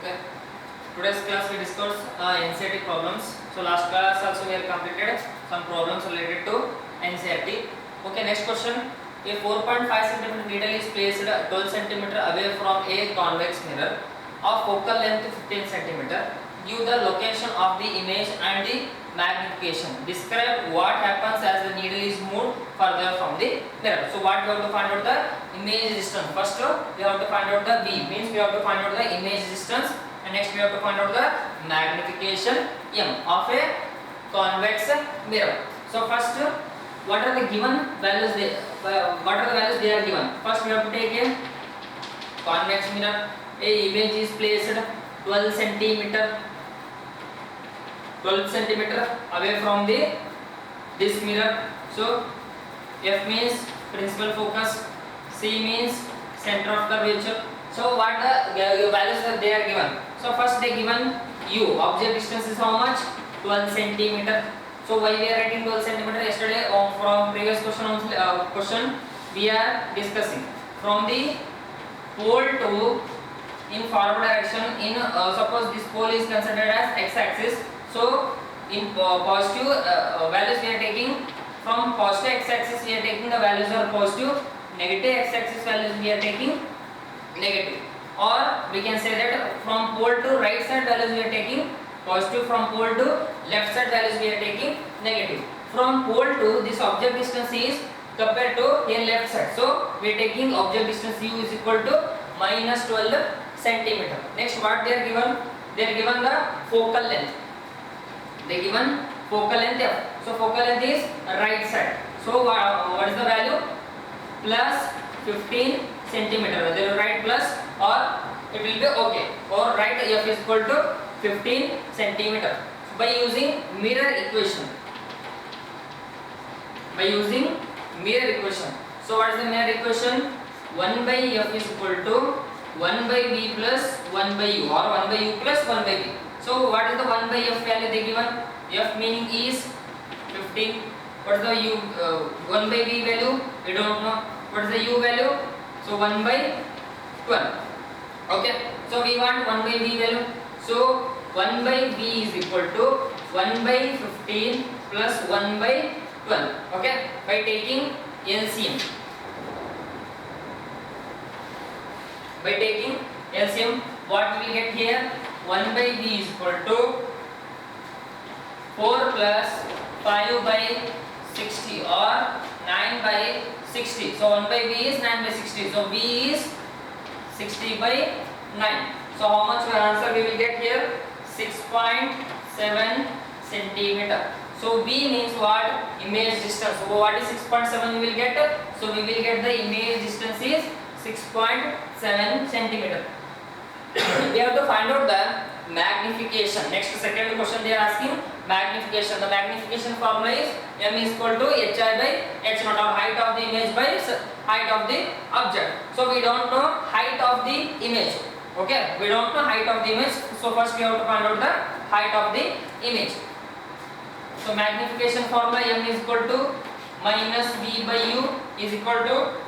Okay. Today's class we discuss NCERT problems. So last class also we have completed some problems related to NCERT. Okay. Next question. A 4.5 cm needle is placed 12 cm away from a convex mirror of focal length 15 cm. Give the location of the image and the magnification. Describe what happens as the needle is moved further from the mirror. So what we have to find out the image distance. First we have to find out the V, means we have to find out the image distance, and next we have to find out the magnification M of a convex mirror. So first what are the given values what are the values they are given. First we have to take a convex mirror. A image is placed 12 centimeter away from this mirror. So F means principal focus, C means center of curvature. So what the values that they are given. So first they given U, object distance is how much? 12 centimeter. So why we are writing 12 centimeter? Yesterday from previous question we are discussing from the pole to in forward direction. In suppose this pole is considered as x-axis. So in positive values we are taking from positive x-axis, we are taking the values are positive. Negative x-axis values we are taking negative. Or we can say that from pole to right side values we are taking positive, from pole to left side values we are taking negative. From pole to this object distance is compared to here left side. So we are taking object distance U is equal to minus 12 centimeter. Next what they are given? They are given the focal length. They given focal length F. So focal length is right side. So what is the value? Plus 15 centimeter. Whether you write plus or it will be okay. Or write F is equal to 15 centimeter by using mirror equation. By using mirror equation. So what is the mirror equation? 1 by F is equal to 1 by V plus 1 by U, or 1 by U plus 1 by V. So what is the 1 by F value they given? F meaning is 15. What is the U 1 by V value? We don't know. What is the U value? So 1 by 12. Okay. So we want 1 by V value. So 1 by V is equal to 1 by 15 plus 1 by 12. Okay. By taking LCM. By taking LCM, what we will get here? 1 by V is equal to 4 plus 5 by 60 or 9 by 60. So 1 by V is 9 by 60. So V is 60 by 9. So how much answer we will get here? 6.7 centimeter. So V means what? Image distance. So what is 6.7 we will get? So we will get the image distance is 6.7 centimeter. We have to find out the magnification. Next second question they are asking magnification. The magnification formula is M is equal to HI by H naught, or height of the image by height of the object. So we don't know height of the image. Okay, we don't know height of the image. So first we have to find out the height of the image. So magnification formula M is equal to minus V by U is equal to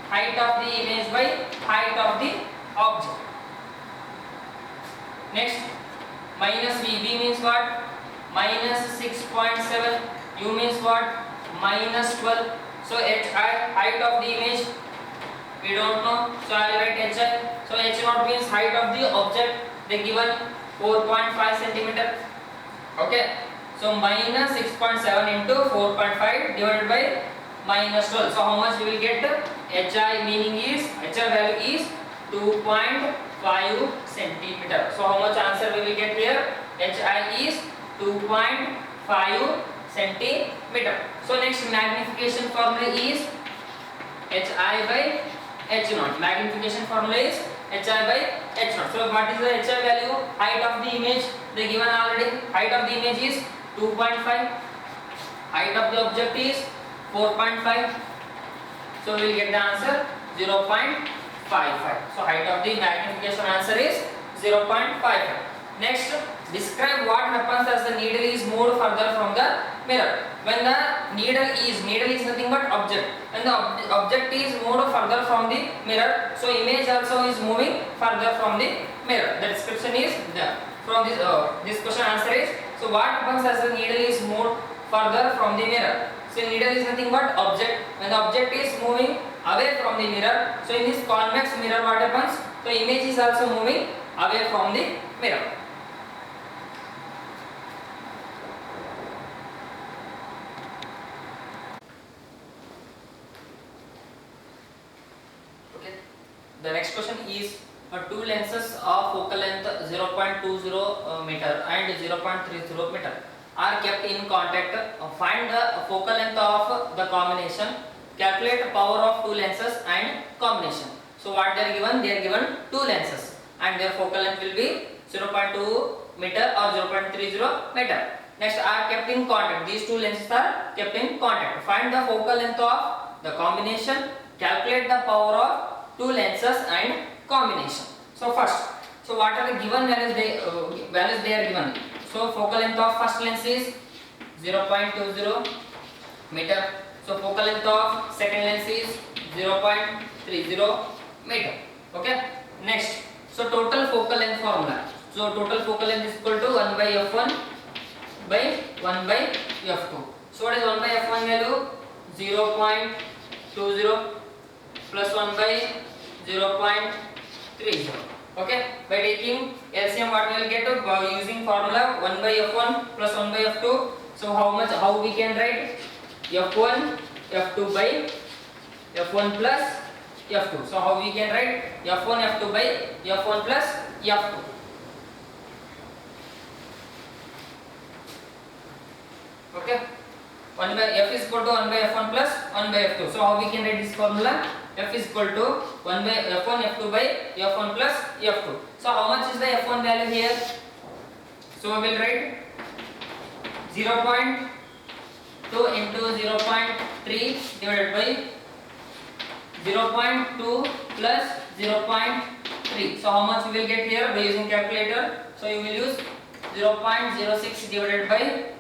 height of the image by height of the object. Next, minus V. V means what? Minus 6.7. U means what? Minus 12. So HI, height of the image, we don't know. So I will write HI. So H naught means height of the object. They given 4.5 centimeter. Okay. So minus 6.7 into 4.5 divided by minus 12. So how much we will get? HI meaning is, HI value is 2.5 centimeter. So how much answer we will get here? HI is 2.5 centimeter. So next magnification formula is HI by H naught. Magnification formula is HI by H naught. So what is the HI value? Height of the image they given already. Height of the image is 2.5. Height of the object is 4.5. So we will get the answer 0.55. So height of the magnification answer is 0.55. Next Describe what happens as the needle is moved further from the mirror. When the needle is nothing but object. When the object is moved further from the mirror, so image also is moving further from the mirror. The description is there. From this question answer is, so what happens as the needle is moved further from the mirror? So needle is nothing but object. When the object is moving away from the mirror, so in this convex mirror what happens? So image is also moving away from the mirror. Okay. The next question is two lenses of focal length 0.20 meter and 0.30 meter are kept in contact. Find the focal length of the combination. Calculate power of two lenses and combination. So what they are given? They are given two lenses and their focal length will be 0.2 meter or 0.30 meter. Next are kept in contact. These two lenses are kept in contact. Find the focal length of the combination. Calculate the power of two lenses and combination. So first, so what are the given values they are given? So focal length of first lens is 0.20 meter. So focal length of second lens is 0.30 meter. Okay. Next, so total focal length formula. So total focal length is equal to 1 by f1 by 1 by f2. So what is 1 by f1 value? 0.20 plus 1 by 0.30. Okay. By taking LCM, what we will get? By using formula 1 by f1 plus 1 by f2. So how we can write? f1 f2 by f1 plus f2. So how we can write? f1 f2 by f1 plus f2. Okay. 1 by f is equal to 1 by f1 plus 1 by f2. So how we can write this formula? F is equal to 1 by f1 f2 by f1 plus f2. So how much is the f1 value here? So we will write 0.2 into 0.3 divided by 0.2 plus 0.3. So how much we will get here by using calculator? So you will use 0.06 divided by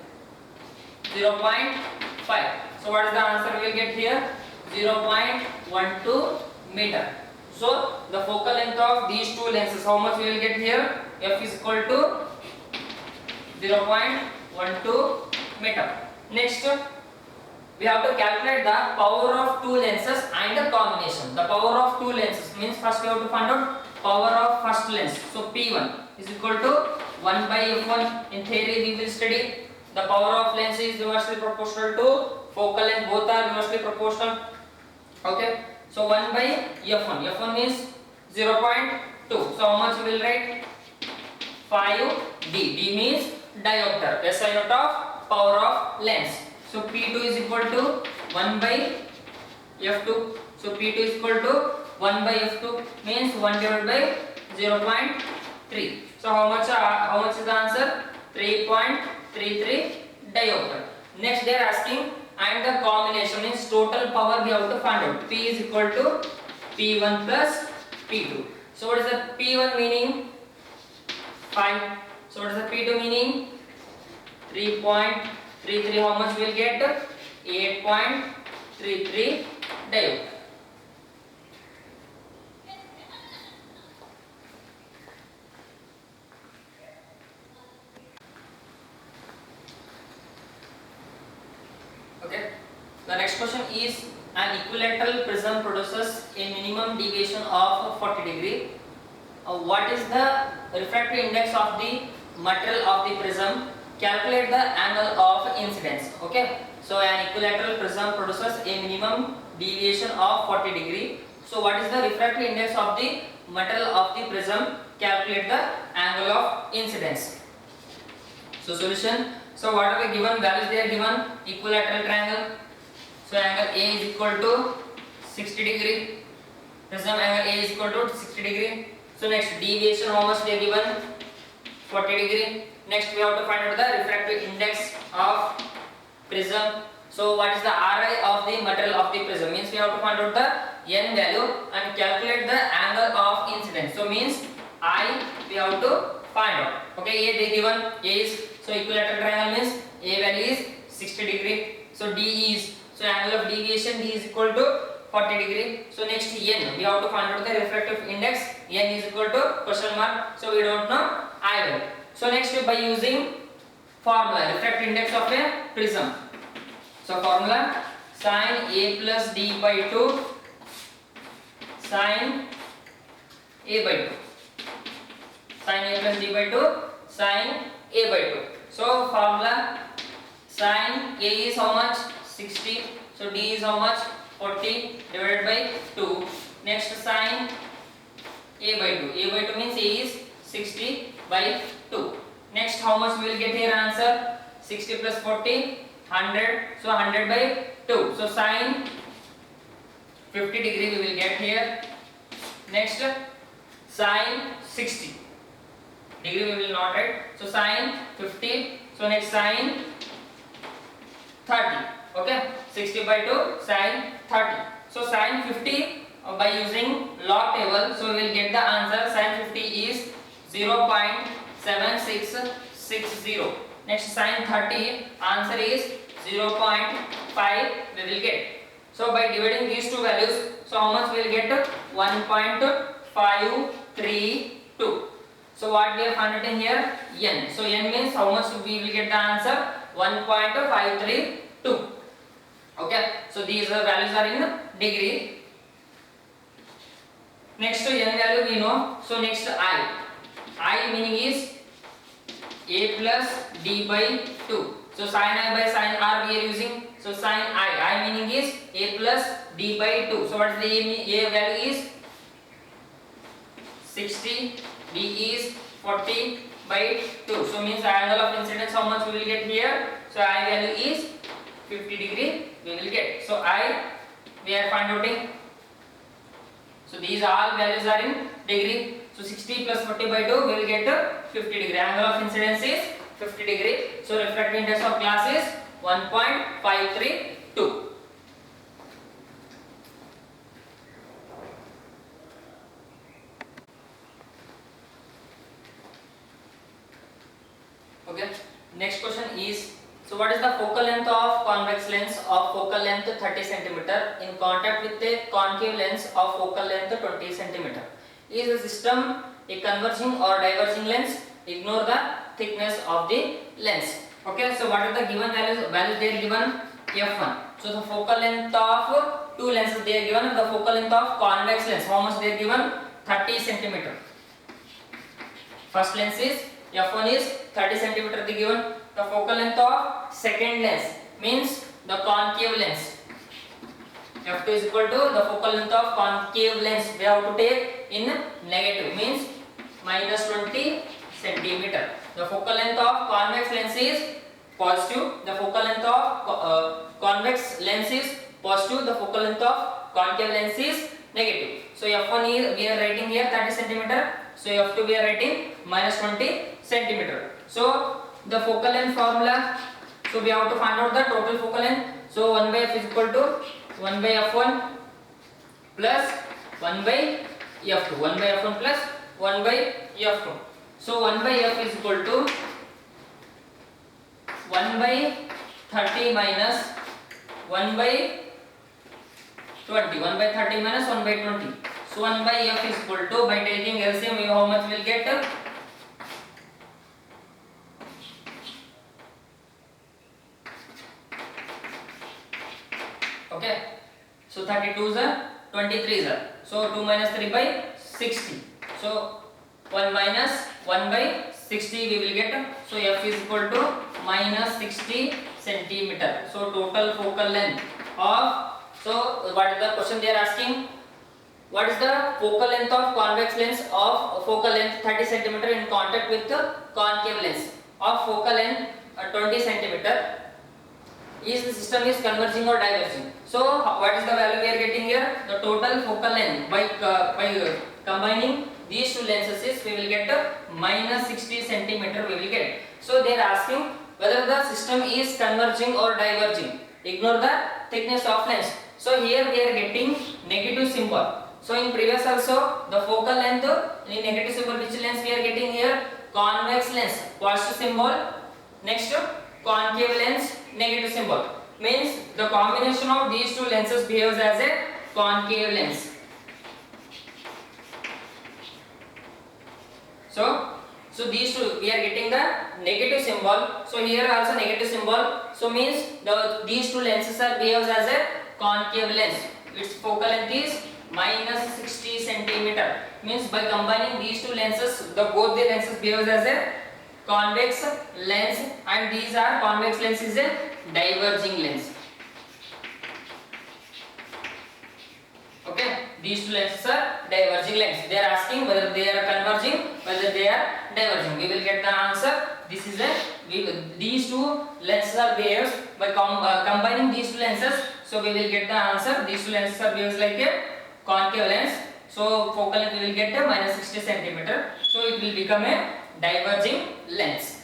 0.5. So what is the answer we will get here? 0.12 meter. So the focal length of these two lenses, how much we will get here? F is equal to 0.12 meter. Next, we have to calculate the power of two lenses and the combination. The power of two lenses means first we have to find out power of first lens. So P1 is equal to 1 by f1. In theory we will study the power of lens is inversely proportional to focal length. Both are inversely proportional. Okay. So 1 by f1. f1 is 0.2. So how much we will write? 5d. D means diopter. SI unit of power of lens. So P2 is equal to 1 by f2. So P2 is equal to 1 by f2 means 1 divided by 0.3. So how much is the answer? 3.33 diopter. Next they are asking, and the combination means total power we have to find out. P is equal to P1 plus P2. So what is the P1 meaning? 5. So what is the P2 meaning? 3.33. How much we will get? 8.33 diopter. Okay. The next question is, an equilateral prism produces a minimum deviation of 40 degree. What is the refractive index of the material of the prism? Calculate the angle of incidence. Okay. So an equilateral prism produces a minimum deviation of 40 degree. So what is the refractive index of the material of the prism? Calculate the angle of incidence. So solution. So what are the given values they are given? Equilateral triangle. So angle A is equal to 60 degree. Prism angle A is equal to 60 degree. So next deviation, how much they are given? 40 degree. Next we have to find out the refractive index of prism. So what is the Ri of the material of the prism? Means we have to find out the N value and calculate the angle of incidence. So means I we have to find out. Okay, A they given A is, so equilateral triangle means A value is 60 degree. So D is, so angle of deviation D is equal to 40 degree. So next N, we have to find out the refractive index. N is equal to question mark. So we don't know I value. So next by using formula refractive index of a prism. So formula sin A plus D by 2 sin A by 2 sin A plus D by 2 sin A by 2. So formula sin A is how much? 60. So D is how much? 40 divided by 2. Next sin A by 2. A by 2 means A is 60 by 2. Next how much we will get here answer? 60 plus 40 100. So 100 by 2. So sin 50 degree we will get here. Next sin 60 degree we will not write. So sin 50. So next sin 30. Okay, 60 by 2 sin 30. So sin 50 by using log table. So we will get the answer. Sin 50 is 0.7660. Next sin 30 answer is 0.5 we will get. So by dividing these two values, so how much we will get? 1.532. So what we are finding here? N. So N means how much we will get the answer? 1.532. Okay. So these values are in degree. Next to N value we know. So next I. I meaning is A plus D by 2. So sin I by sin R we are using. So sin I. I meaning is A plus D by 2. So what is the A value is 60. D is 40 by 2. So means angle of incidence how much we will get here? So I value is 50 degree we will get. So I we are finding. So these all values are in degree. So 60 plus 40 by 2 we will get 50 degree. Angle of incidence is 50 degree. So refractive index of glass is 1.532. Okay. Next question is, so what is the focal length of convex lens of focal length 30 cm in contact with a concave lens of focal length 20 cm? Is the system a converging or diverging lens? Ignore the thickness of the lens. Okay, so what are the given values? Values they are given f1. So the focal length of two lenses they are given. The focal length of convex lens how much they are given? 30 cm. First lens is f1 is 30 cm they given. The focal length of second lens means the concave lens. f2 is equal to the focal length of concave lens. We have to take in negative means minus 20 centimeter. The focal length of convex lens is positive. The focal length of convex lens is positive. The focal length of concave lens is negative. So f1 is we are writing here 30 centimeter. So f2 we are writing minus 20 centimeter. So the focal length formula. So we have to find out the total focal length. So 1 by f is equal to 1 by f1 plus 1 by f2. 1 by f1 plus 1 by f2. So 1 by f is equal to 1 by 30 minus 1 by 20. 1 by 30 minus 1 by 20. So 1 by f is equal to, by taking LCM, how much we will get? Okay. So 32 is 23 is. So 2 minus 3 by 60. So 1 minus 1 by 60 we will get. So f is equal to minus 60 centimeter. So total focal length of, so what is the question they are asking? What is the focal length of convex lens of focal length 30 centimeter in contact with the concave lens of focal length 20 centimeter? Is the system is converging or diverging? So what is the value we are getting here? The total focal length by combining these two lenses is we will get minus 60 centimeter we will get. So they are asking whether the system is converging or diverging. Ignore the thickness of lens. So here we are getting negative symbol. So in previous also the focal length in negative symbol, which lens we are getting here? convex lens positive symbol, next concave lens negative symbol, means the combination of these two lenses behaves as a concave lens. So these two we are getting the negative symbol, so here also negative symbol, so means these two lenses are behaves as a concave lens. Its focal length is minus 60 centimeter, means by combining these two lenses both the lenses behaves as a convex lens, and these are convex lens is a diverging lens. Okay, these two lenses are diverging lens. They are asking whether they are converging, whether they are diverging. We will get the answer. This is these two lenses are behaves by combining these two lenses. So we will get the answer. These two lenses are behaves like a concave lens. So focal length we will get a minus 60 centimeter. So it will become a diverging lens.